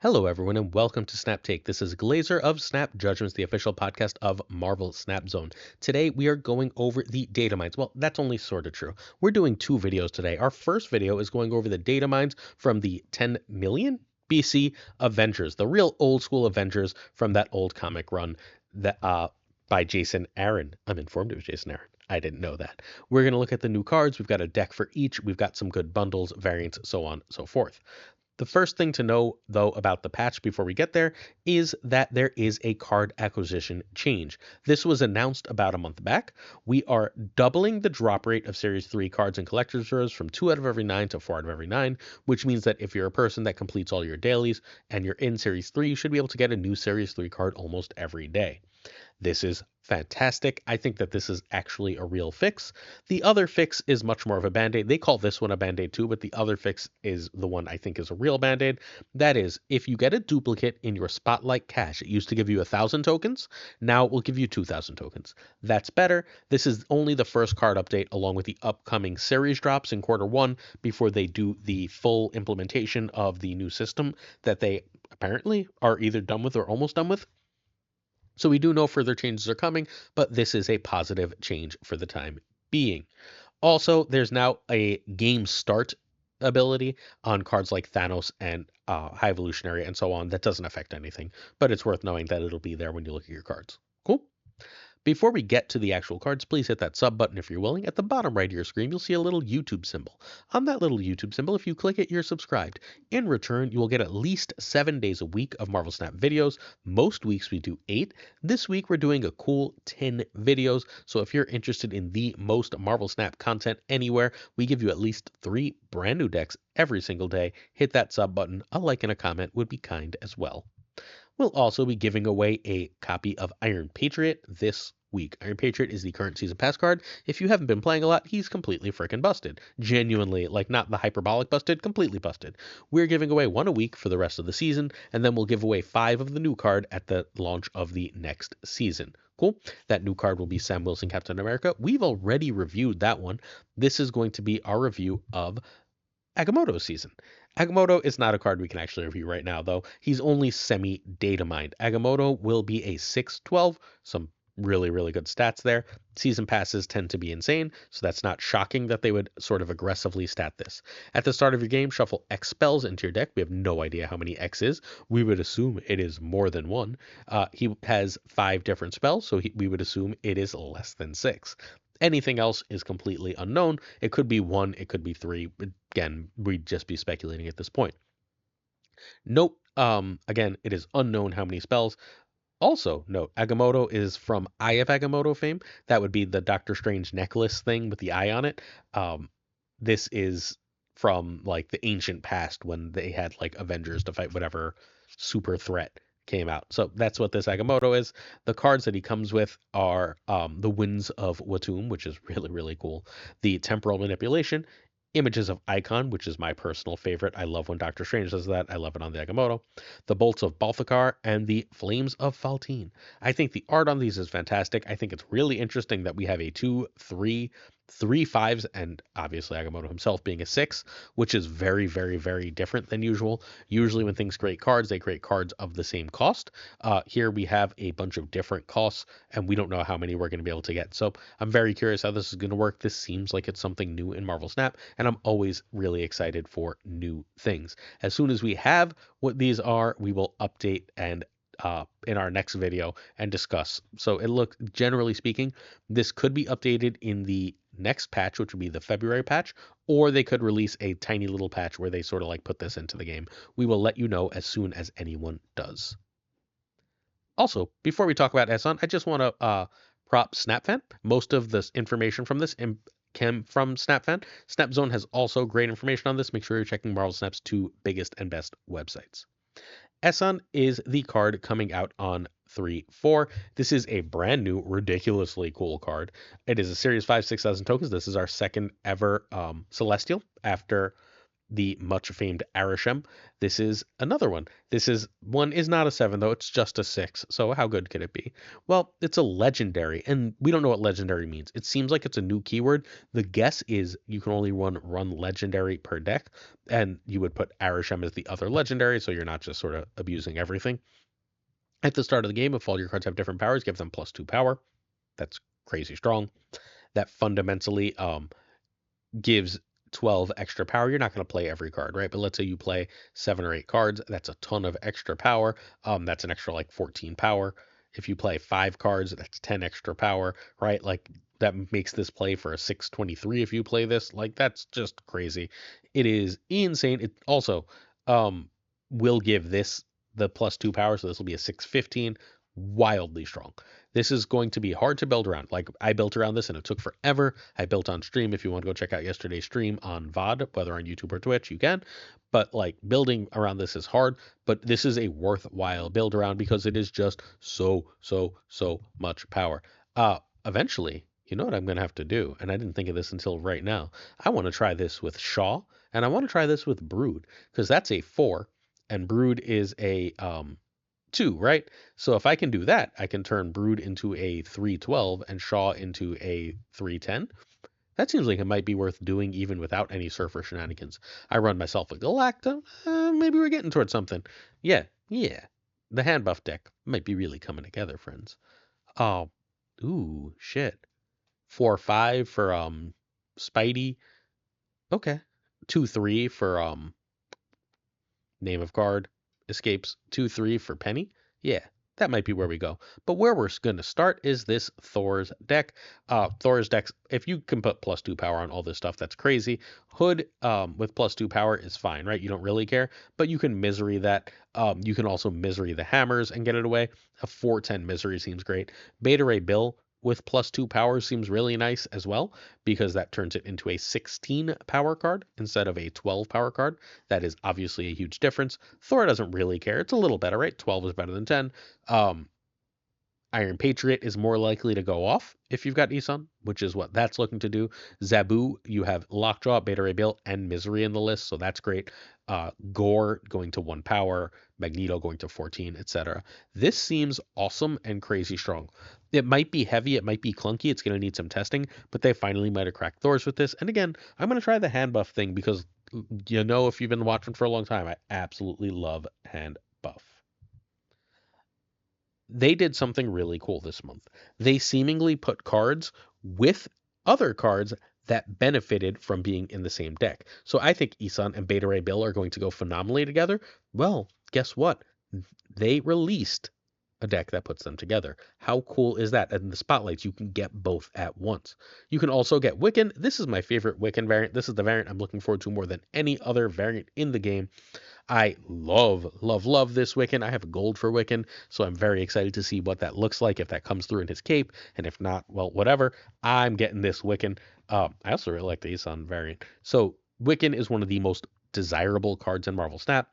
Hello, everyone, and welcome to Snap Take. This is Glazer of Snap Judgments, the official podcast of Marvel Snap Zone. Today, we are going over the data mines. Well, that's only sort of true. We're doing two videos today. Our first video is going over the data mines from the 10 million BC Avengers, the real old school Avengers from that old comic run that by Jason Aaron. I'm informed it was Jason Aaron. I didn't know that. We're going to look at the new cards. We've got a deck for each. We've got some good bundles, variants, so on and so forth. The first thing to know, though, about the patch before we get there is that there is a card acquisition change. This was announced about a month back. We are doubling the drop rate of Series 3 cards and collector's rares from 2 out of every 9 to 4 out of every 9, which means that if you're a person that completes all your dailies and you're in Series 3, you should be able to get a new Series 3 card almost every day. This is fantastic. I think that this is actually a real fix. The other fix is much more of a band-aid. They call this one a band-aid too, but the other fix is the one I think is a real band-aid. That is, if you get a duplicate in your Spotlight cache, it used to give you 1,000 tokens. Now it will give you 2,000 tokens. That's better. This is only the first card update along with the upcoming series drops in Q1 before they do the full implementation of the new system that they apparently are either done with or almost done with. So we do know further changes are coming, but this is a positive change for the time being. Also, there's now a game start ability on cards like Thanos and High Evolutionary and so on that doesn't affect anything, but it's worth knowing that it'll be there when you look at your cards. Cool. Before we get to the actual cards, please hit that sub button if you're willing. At the bottom right of your screen, you'll see a little YouTube symbol. On that little YouTube symbol, if you click it, you're subscribed. In return, you will get at least 7 days a week of Marvel Snap videos. Most weeks we do 8. This week we're doing a cool 10 videos. So if you're interested in the most Marvel Snap content anywhere, we give you at least 3 brand new decks every single day. Hit that sub button. A like and a comment would be kind as well. We'll also be giving away a copy of Iron Patriot this week. Iron Patriot is the current season pass card. If you haven't been playing a lot, he's completely freaking busted. Genuinely, like not the hyperbolic busted, completely busted. We're giving away 1 a week for the rest of the season, and then we'll give away 5 of the new card at the launch of the next season. Cool. That new card will be Sam Wilson, Captain America. We've already reviewed that one. This is going to be our review of Agamotto season. Agamotto is not a card we can actually review right now, though. He's only semi-data mined. Agamotto will be a 6/12, some really, really good stats there. Season passes tend to be insane, so that's not shocking that they would sort of aggressively stat this. At the start of your game, shuffle X spells into your deck. We have no idea how many X is. We would assume it is more than 1. He has 5 different spells, so we would assume it is less than 6. Anything else is completely unknown. It could be 1, it could be 3. Again, we'd just be speculating at this point. Note, again, it is unknown how many spells. Also, note, Agamotto is from Eye of Agamotto fame. That would be the Doctor Strange necklace thing with the eye on it. This is from like the ancient past when they had like Avengers to fight whatever super threat came out. So that's what this Agamotto is. The cards that he comes with are the Winds of Watum, which is really, really cool. The Temporal Manipulation, Images of Icon, which is my personal favorite. I love when Doctor Strange does that. I love it on the Agamotto. The Bolts of Balthakar and the Flames of Faltine. I think the art on these is fantastic. I think it's really interesting that we have a 2, 3, 3 5s, and obviously Agamotto himself being a 6, which is very, very, very different than usual. Usually when things create cards, they create cards of the same cost. Here we have a bunch of different costs, and we don't know how many we're going to be able to get. So I'm very curious how this is going to work. This seems like it's something new in Marvel Snap, and I'm always really excited for new things. As soon as we have what these are, we will update and in our next video and discuss. So it looks, generally speaking, this could be updated in the next patch, which would be the February patch, or they could release a tiny little patch where they sort of like put this into the game. We will let you know as soon as anyone does. Also, before we talk about Eson, I just want to prop SnapFan. Most of this information from this came from SnapFan. SnapZone has also great information on this. Make sure you're checking Marvel Snap's 2 biggest and best websites. Eson is the card coming out on 3/4. This is a brand new, ridiculously cool card. It is a Series 5, 6,000 tokens. This is our second ever Celestial after the much famed Arishem. This is another one. This is one is not a 7 though, it's just a 6. So how good could it be? Well, it's a legendary, and we don't know what legendary means. It seems like it's a new keyword. The guess is you can only run legendary per deck, and you would put Arishem as the other legendary, so you're not just sort of abusing everything. At the start of the game, if all your cards have different powers, give them +2 power. That's crazy strong. That fundamentally gives 12 extra power. You're not going to play every card, right? But let's say you play 7 or 8 cards. That's a ton of extra power. That's an extra like 14 power. If you play 5 cards, that's 10 extra power, right? Like that makes this play for a 623 if you play this. Like that's just crazy. It is insane. It also will give this the +2 power, so this will be a 615. Wildly strong. This is going to be hard to build around. Like I built around this and it took forever. I built on stream. If you want to go check out yesterday's stream on VOD, whether on YouTube or Twitch, you can. But like building around this is hard, but this is a worthwhile build around because it is just so much power. Eventually, you know what I'm going to have to do, and I didn't think of this until right now. I want to try this with Shaw, and I want to try this with Brood, because that's a 4, and Brood is a 2, right? So if I can do that, I can turn Brood into a 312 and Shaw into a 310. That seems like it might be worth doing even without any Surfer shenanigans. I run myself a Galacta. Maybe we're getting towards something. Yeah. The hand buff deck might be really coming together, friends. Oh, ooh, shit. 4/5 for Spidey. Okay. 2/3 for name of card. Escapes 2/3 for Penny. Yeah, that might be where we go. But where we're going to start is this Thor's deck. Thor's decks, if you can put +2 power on all this stuff, that's crazy. Hood with +2 power is fine, right? You don't really care, but you can misery that. You can also misery the hammers and get it away. A 4/10 misery seems great. Beta Ray Bill with +2 power seems really nice as well, because that turns it into a 16 power card instead of a 12 power card. That is obviously a huge difference. Thor doesn't really care. It's a little better, right? 12 is better than 10. Iron Patriot is more likely to go off if you've got Eson, which is what that's looking to do. Zabu, you have Lockjaw, Beta Ray Bill, and Misery in the list, so that's great. Gore going to 1 power, Magneto going to 14, etc. This seems awesome and crazy strong. It might be heavy, it might be clunky, it's going to need some testing, but they finally might have cracked Thor's with this. And again, I'm going to try the hand buff thing because, you know, if you've been watching for a long time, I absolutely love hand buff. They did something really cool this month. They seemingly put cards with other cards that benefited from being in the same deck. So I think Eson and Beta Ray Bill are going to go phenomenally together. Well, guess what? They released a deck that puts them together. How cool is that? And in the spotlights, you can get both at once. You can also get Wiccan. This is my favorite Wiccan variant. This is the variant I'm looking forward to more than any other variant in the game. I love this Wiccan. I have gold for Wiccan, so I'm very excited to see what that looks like, if that comes through in his cape, and if not, well, whatever. I'm getting this Wiccan. I also really like the Eson variant. So Wiccan is one of the most desirable cards in Marvel Snap.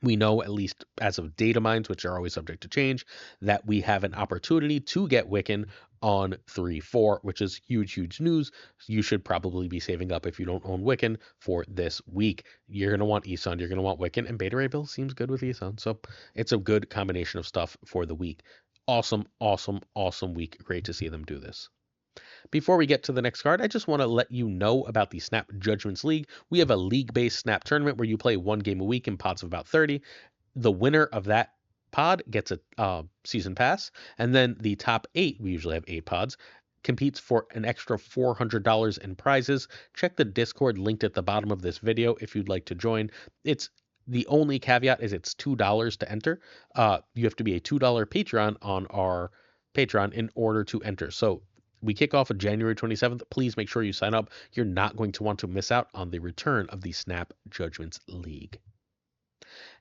We know, at least as of data mines, which are always subject to change, that we have an opportunity to get Wiccan on 3/4, which is huge news. You should probably be saving up, if you don't own Wiccan, for this week. You're going to want Eson, you're going to want Wiccan, and Beta Ray Bill seems good with Eson. So it's a good combination of stuff for the week. Awesome week. Great to see them do this. Before we get to the next card, I just want to let you know about the Snap Judgments League. We have a league-based Snap tournament where you play 1 game a week in pods of about 30. The winner of that pod gets a season pass, and then the top 8, we usually have 8 pods, competes for an extra $400 in prizes. Check the Discord linked at the bottom of this video if you'd like to join. The only caveat is it's $2 to enter. You have to be a $2 Patreon on our Patreon in order to enter. So we kick off on January 27th. Please make sure you sign up. You're not going to want to miss out on the return of the Snap Judgments League.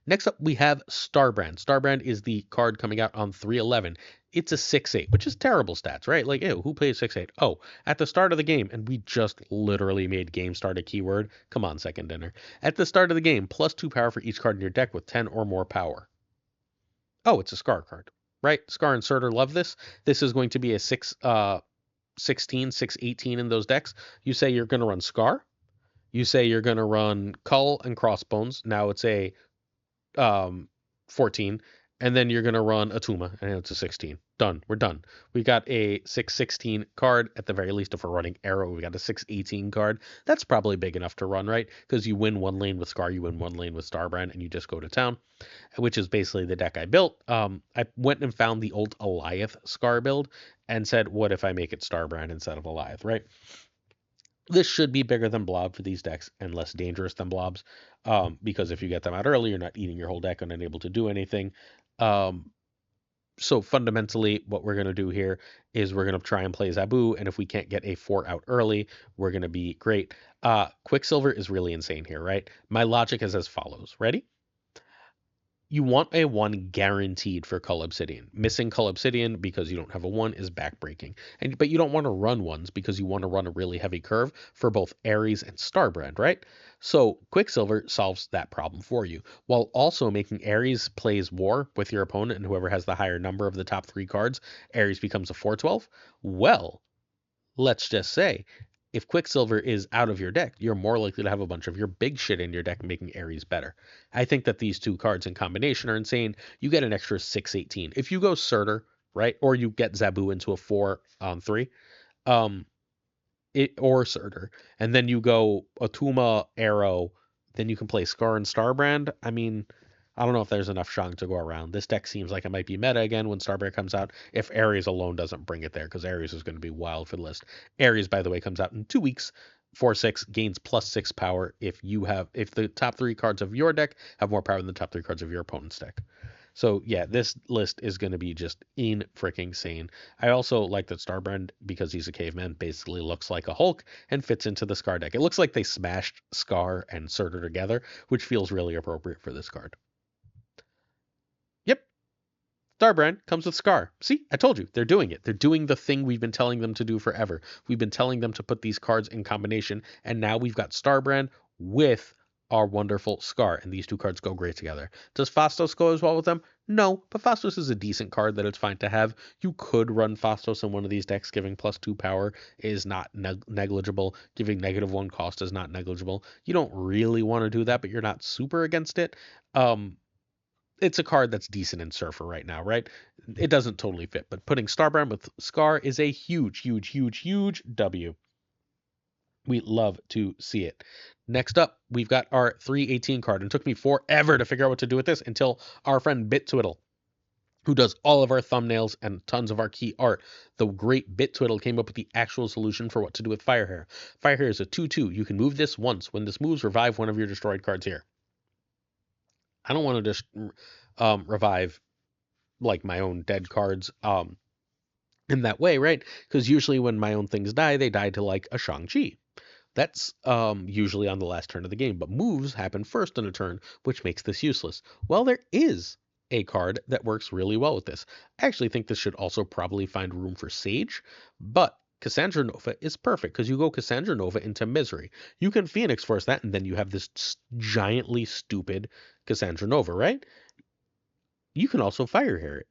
Next up, we have Starbrand. Starbrand is the card coming out on 3/11. It's a 6/8, which is terrible stats, right? Like, ew, who plays 6/8? Oh, at the start of the game, and we just literally made game start a keyword. Come on, second dinner. At the start of the game, +2 power for each card in your deck with 10 or more power. Oh, it's a Scar card, right? Scar and Surtur love this. This is going to be a 6/16, 6/18 in those decks. You say you're going to run Scar. You say you're going to run Cull and Crossbones. Now it's a 14, and then you're going to run a Tuma, and it's a 16. Done. We're done. We got a 616 card. At the very least, if we're running Arrow, we got a 618 card. That's probably big enough to run, right? Because you win one lane with Scar, you win one lane with Starbrand, and you just go to town, which is basically the deck I built. I went and found the old Alioth Scar build and said, what if I make it Starbrand instead of Alioth, right? This should be bigger than Blob for these decks and less dangerous than Blobs, because if you get them out early, you're not eating your whole deck and unable to do anything. So fundamentally, what we're going to do here is we're going to try and play Zabu, and if we can't get a 4 out early, we're going to be great. Quicksilver is really insane here, right? My logic is as follows. Ready? You want a 1 guaranteed for Cull Obsidian. Missing Cull Obsidian because you don't have a 1 is backbreaking. But you don't want to run 1s because you want to run a really heavy curve for both Ares and Starbrand, right? So Quicksilver solves that problem for you, while also making Ares plays war with your opponent, and whoever has the higher number of the top 3 cards, Ares becomes a 4/12. Well, let's just say if Quicksilver is out of your deck, you're more likely to have a bunch of your big shit in your deck, making Ares better. I think that these two cards in combination are insane. You get an extra 618. If you go Surtur, right, or you get Zabu into a 4/3, um, or Surtur, and then you go Atuma, Arrow, then you can play Scar and Starbrand. I mean, I don't know if there's enough Shang to go around. This deck seems like it might be meta again when Starbrand comes out, if Ares alone doesn't bring it there, because Ares is going to be wild for the list. Ares, by the way, comes out in 2 weeks. 4/6 gains +6 power if the top 3 cards of your deck have more power than the top 3 cards of your opponent's deck. So yeah, this list is going to be just in freaking sane. I also like that Starbrand, because he's a caveman, basically looks like a Hulk and fits into the Scar deck. It looks like they smashed Scar and Surtur together, which feels really appropriate for this card. Yep, Starbrand comes with Scar. See, I told you, they're doing it. They're doing the thing we've been telling them to do forever. We've been telling them to put these cards in combination, and now we've got Starbrand with our wonderful Scar, and these two cards go great together. Does Phastos go as well with them? No, but Phastos is a decent card that it's fine to have. You could run Phastos in one of these decks. Giving +2 power is not negligible. Giving -1 cost is not negligible. You don't really want to do that, but you're not super against it. It's a card that's decent in Surfer right now, right? It doesn't totally fit, but putting Starbrand with Scar is a huge, huge, huge, huge W. We love to see it. Next up, we've got our 318 card, and it took me forever to figure out what to do with this until our friend BitTwiddle, who does all of our thumbnails and tons of our key art, the great BitTwiddle, came up with the actual solution for what to do with Firehair. Firehair is a 2/2. You can move this once. When this moves, revive one of your destroyed cards here. I don't want to just revive like my own dead cards in that way, right? Because usually when my own things die, they die to like a Shang-Chi. That's usually on the last turn of the game, but moves happen first in a turn, which makes this useless. Well, there is a card that works really well with this. I actually think this should also probably find room for Sage, but Cassandra Nova is perfect because you go Cassandra Nova into Misery. You can Phoenix Force that, and then you have this giantly stupid Cassandra Nova, right? You can also Firehair it.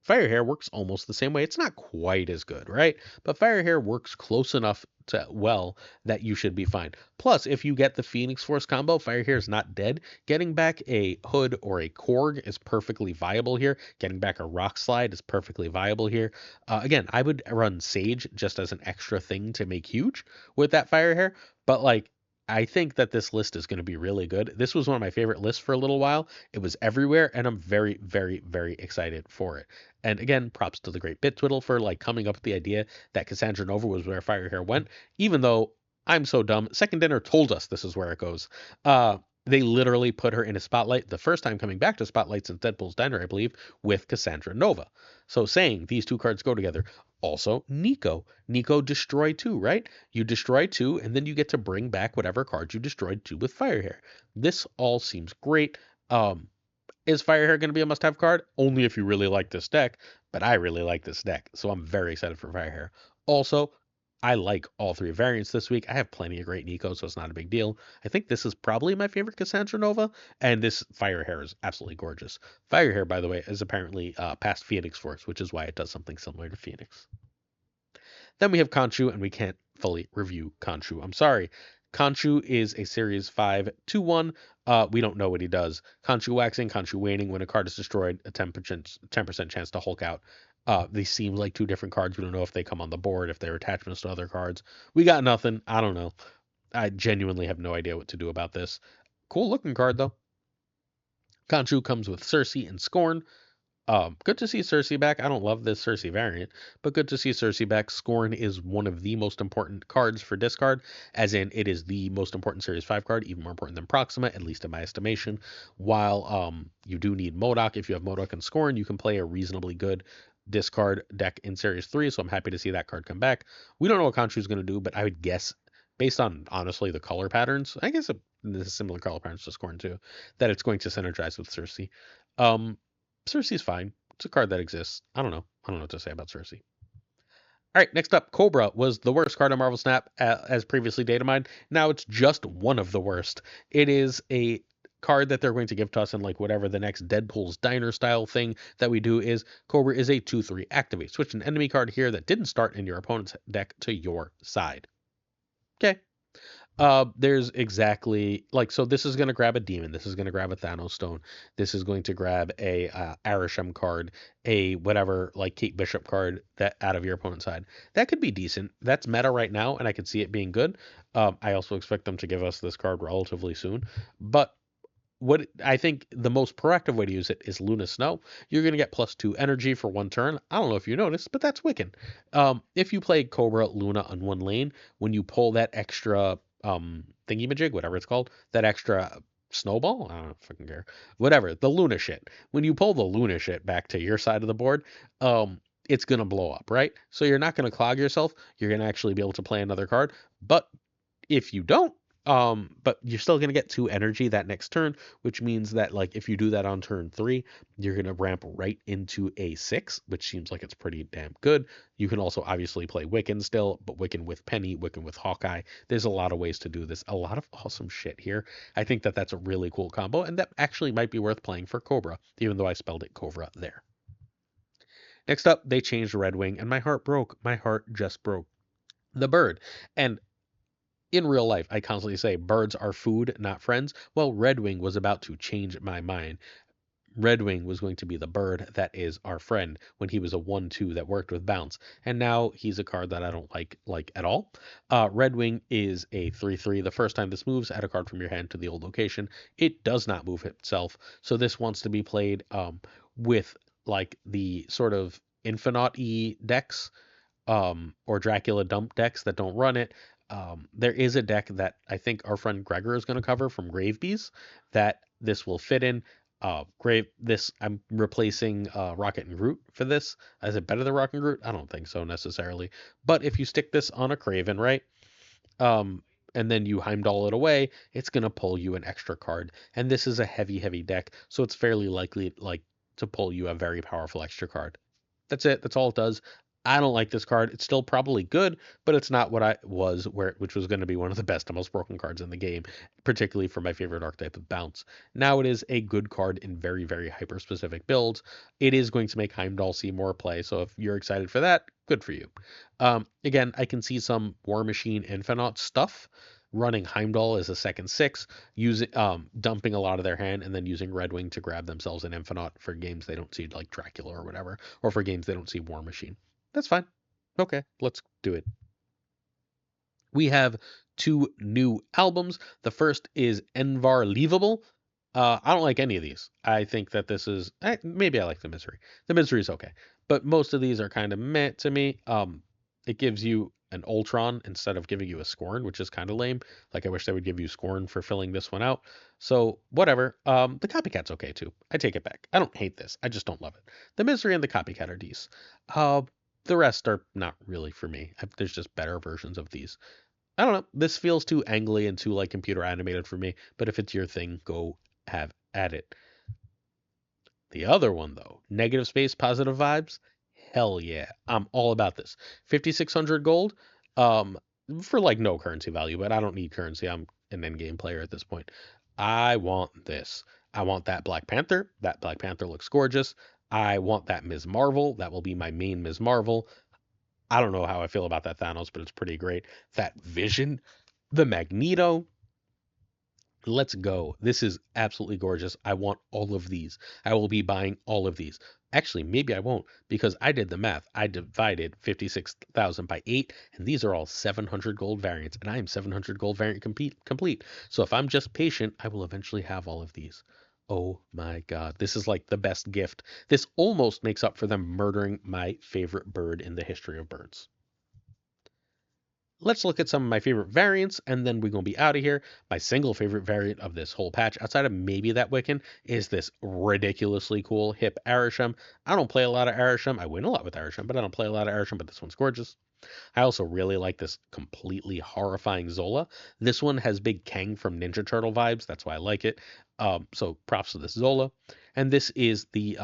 Firehair works almost the same way. It's not quite as good, right? But Firehair works close enough to well that you should be fine. Plus, if you get the Phoenix Force combo, Firehair is not dead. Getting back a Hood or a Korg is perfectly viable here. Getting back a Rock Slide is perfectly viable here. Again, I would run Sage just as an extra thing to make huge with that Firehair, but like, I think that this list is going to be really good. This was one of my favorite lists for a little while. It was everywhere, and I'm very, very, very excited for it. And again, props to the great BitTwiddle for like coming up with the idea that Cassandra Nova was where Firehair went, even though I'm so dumb. Second Dinner told us this is where it goes. They literally put her in a spotlight the first time coming back to spotlight since Deadpool's Diner, I believe, with Cassandra Nova. So saying these two cards go together. Also, Nico. Nico destroy 2, right? You destroy 2, and then you get to bring back whatever card you destroyed 2 with Firehair. This all seems great. Is Firehair going to be a must-have card? Only if you really like this deck, but I really like this deck, so I'm very excited for Firehair. Also, I like all 3 variants this week. I have plenty of great Nico, so it's not a big deal. I think this is probably my favorite Cassandra Nova, and this Firehair is absolutely gorgeous. Firehair, by the way, is apparently past Phoenix Force, which is why it does something similar to Phoenix. Then we have Khonshu, and we can't fully review Khonshu. I'm sorry. Khonshu is a Series 5 2/1. We don't know what he does. Khonshu waxing, Khonshu waning. When a card is destroyed, a 10% chance to Hulk out. These seem like two different cards. We don't know if they come on the board, if they're attachments to other cards. We got nothing. I don't know. I genuinely have no idea what to do about this. Cool looking card though. Khonshu comes with Cersei and Scorn. Good to see Cersei back. I don't love this Cersei variant, but good to see Cersei back. Scorn is one of the most important cards for discard, as in it is the most important Series 5 card, even more important than Proxima, at least in my estimation. While you do need MODOK, if you have MODOK and Scorn, you can play a reasonably good discard deck in Series 3, so I'm happy to see that card come back. We don't know what Khonshu is going to do, but I would guess, based on, honestly, the color patterns, I guess there's similar color patterns to Scorn too, that it's going to synergize with Cersei. Cersei's fine. It's a card that exists. I don't know. I don't know what to say about Cersei. All right, next up, Cobra was the worst card on Marvel Snap as previously data mined. Now it's just one of the worst. It is a card that they're going to give to us in like whatever the next Deadpool's Diner style thing that we do is. Cobra is a 2/3 activate. Switch an enemy card here that didn't start in your opponent's deck to your side. Okay. There's exactly like, so this is going to grab a demon. This is going to grab a Thanos stone. This is going to grab a arishem card, a whatever like Kate Bishop card that out of your opponent's side. That could be decent. That's meta right now, and I could see it being good. I also expect them to give us this card relatively soon. But what I think the most proactive way to use it is Luna Snow. You're going to get +2 energy for 1 turn. I don't know if you noticed, but that's Wiccan. If you play Cobra Luna on 1 lane, when you pull that extra thingy-majig, whatever it's called, that extra snowball, I don't fucking care, whatever, the Luna shit. When you pull the Luna shit back to your side of the board, it's gonna blow up, right? So you're not gonna clog yourself. You're gonna actually be able to play another card. But if you don't, but you're still gonna get 2 energy that next turn, which means that like if you do that on turn 3, you're gonna ramp right into a 6, which seems like it's pretty damn good. You can also obviously play Wiccan still, but Wiccan with Penny, Wiccan with Hawkeye. There's a lot of ways to do this. A lot of awesome shit here. I think that that's a really cool combo, and that actually might be worth playing for Cobra, even though I spelled it Cobra there. Next up, they changed Redwing, and my heart broke. My heart just broke. The bird. And in real life, I constantly say birds are food, not friends. Well, Redwing was about to change my mind. Redwing was going to be the bird that is our friend when he was a 1/2 that worked with bounce. And now he's a card that I don't like at all. Redwing is a 3/3. The first time this moves, add a card from your hand to the old location. It does not move itself. So this wants to be played with like the sort of Infinite-y decks or Dracula dump decks that don't run it. There is a deck that I think our friend Gregor is going to cover from Gravebees that this will fit in. I'm replacing Rocket and Groot for this. Is it better than Rocket and Groot? I don't think so necessarily. But if you stick this on a Craven, right? And then you Heimdall it away, it's gonna pull you an extra card. And this is a heavy deck, so it's fairly likely like to pull you a very powerful extra card. That's it. That's all it does. I don't like this card. It's still probably good, but it's not what I was which was going to be one of the best and most broken cards in the game, particularly for my favorite archetype of bounce. Now it is a good card in very hyper specific builds. It is going to make Heimdall see more play, so if you're excited for that, good for you. Again, I can see some War Machine Infinite stuff running Heimdall as a second 6, using dumping a lot of their hand and then using Redwing to grab themselves an Infinite for games they don't see like Dracula or whatever, or for games they don't see War Machine. That's fine. Okay, let's do it. We have 2 new albums. The first is Envar Leavable. I don't like any of these. I think that this is maybe I like the Misery. The Misery is okay, but most of these are kind of meh to me. It gives you an Ultron instead of giving you a Scorn, which is kind of lame. Like I wish they would give you Scorn for filling this one out. So whatever. The Copycat's okay too. I take it back. I don't hate this. I just don't love it. The Misery and the Copycat are these. The rest are not really for me. There's just better versions of these. I don't know. This feels too angly and too like computer animated for me. But if it's your thing, go have at it. The other one though, negative space, positive vibes. Hell yeah, I'm all about this. 5,600 gold, for like no currency value, but I don't need currency. I'm an endgame player at this point. I want this. I want that Black Panther. That Black Panther looks gorgeous. I want that Ms. Marvel. That will be my main Ms. Marvel. I don't know how I feel about that Thanos, but it's pretty great. That Vision. the Magneto. Let's go. This is absolutely gorgeous. I want all of these. I will be buying all of these. Actually, maybe I won't because I did the math. I divided 56,000 by 8, and these are all 700 gold variants, and I am 700 gold variant complete. So if I'm just patient, I will eventually have all of these. Oh my god. This is like the best gift. This almost makes up for them murdering my favorite bird in the history of birds. Let's look at some of my favorite variants, and then we're going to be out of here. My single favorite variant of this whole patch, outside of maybe that Wiccan, is this ridiculously cool hip arishem. I don't play a lot of arishem. I win a lot with arishem, but I don't play a lot of arishem, but this one's gorgeous. I also really like this completely horrifying Zola. This one has big Kang from Ninja Turtle vibes. That's why I like it. So props to this Zola. And this is the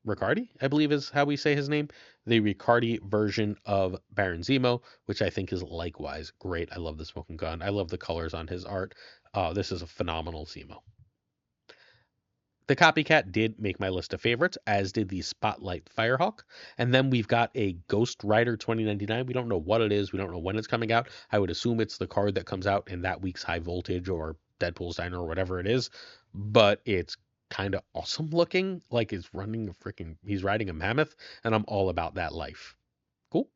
Riccardi, I believe is how we say his name. The Riccardi version of Baron Zemo, which I think is likewise great. I love the smoking gun. I love the colors on his art. This is a phenomenal Zemo. The Copycat did make my list of favorites, as did the Spotlight Firehawk. And then we've got a Ghost Rider 2099. We don't know what it is. We don't know when it's coming out. I would assume it's the card that comes out in that week's High Voltage or Deadpool's Diner or whatever it is. But it's kind of awesome looking. Like he's riding a mammoth. And I'm all about that life. Cool.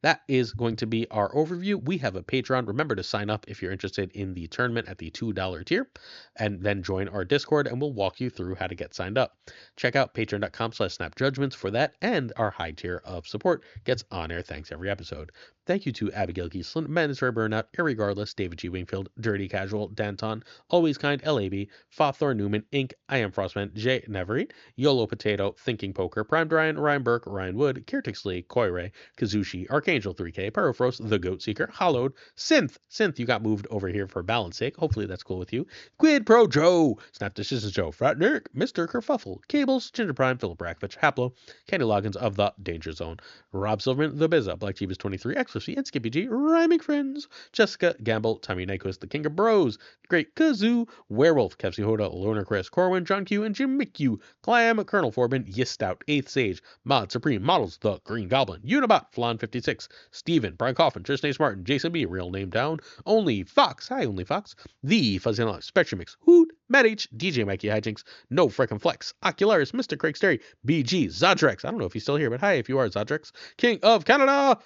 That is going to be our overview. We have a Patreon. Remember to sign up if you're interested in the tournament at the $2 tier, and then join our Discord, and we'll walk you through how to get signed up. Check out patreon.com/snapjudgments for that, and our high tier of support gets on-air thanks every episode. Thank you to Abigail Giesland, Mandatory Burnout, Irregardless, David G. Wingfield, Dirty Casual, Danton, Always Kind, LAB, FaThorNewman, Inc., I Am Frostman, Jay Nevery, YOLO Potato, Thinking Poker, Primed Ryan, Ryan Burke, Ryan Wood, Kirtix Lee, Koire, Kazushi, Archangel 3K, Pyrofrost, The Goat Seeker, Hollowed, Synth, you got moved over here for balance sake. Hopefully that's cool with you. Quid Pro Joe, Snap Decisions Joe, Frat Nick, Mr. Kerfuffle, Cables, Ginger Prime, Philip Rakovich, Haplo, Kenny Loggins of the Danger Zone, Rob Silverman, The Bizza, Black Jeebus 23, Exorcy, and Skippy G, Rhyming Friends, Jessica Gamble, Tommy Nyquist, The King of Bros, Great Kazoo, Werewolf, Kevsey Hoda, Loner Chris, Corwin, John Q, and Jim McHugh, Clam, Colonel Forbin, Yistout, 8th Sage, Mod Supreme, Models, The Green Goblin, Unibot, Flan 56, Steven, Brian Coffin, Tristan H. Martin, Jason B, Real Name Down, Only Fox, Hi Only Fox, The Fuzzy Life, Spectrum Mix, Hoot, Matt H, DJ Mikey Hijinks, No Frickin' Flex, Ocularis, Mr. Craig Sterry, BG, Zodrex, I don't know if he's still here, but hi if you are, Zodrex, King of Canada,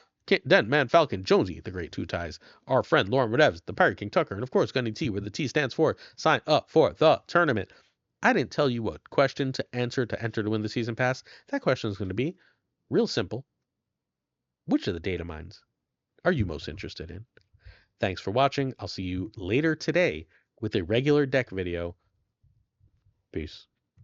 Den Man Falcon, Jonesy, the Great Two Ties, our friend Lauren Redevs, the Pirate King Tuccrr, and of course Gunny T, where the T stands for sign up for the tournament. I didn't tell you what question to answer to enter to win the season pass. That question is going to be real simple. Which of the data mines are you most interested in? Thanks for watching. I'll see you later today with a regular deck video. Peace.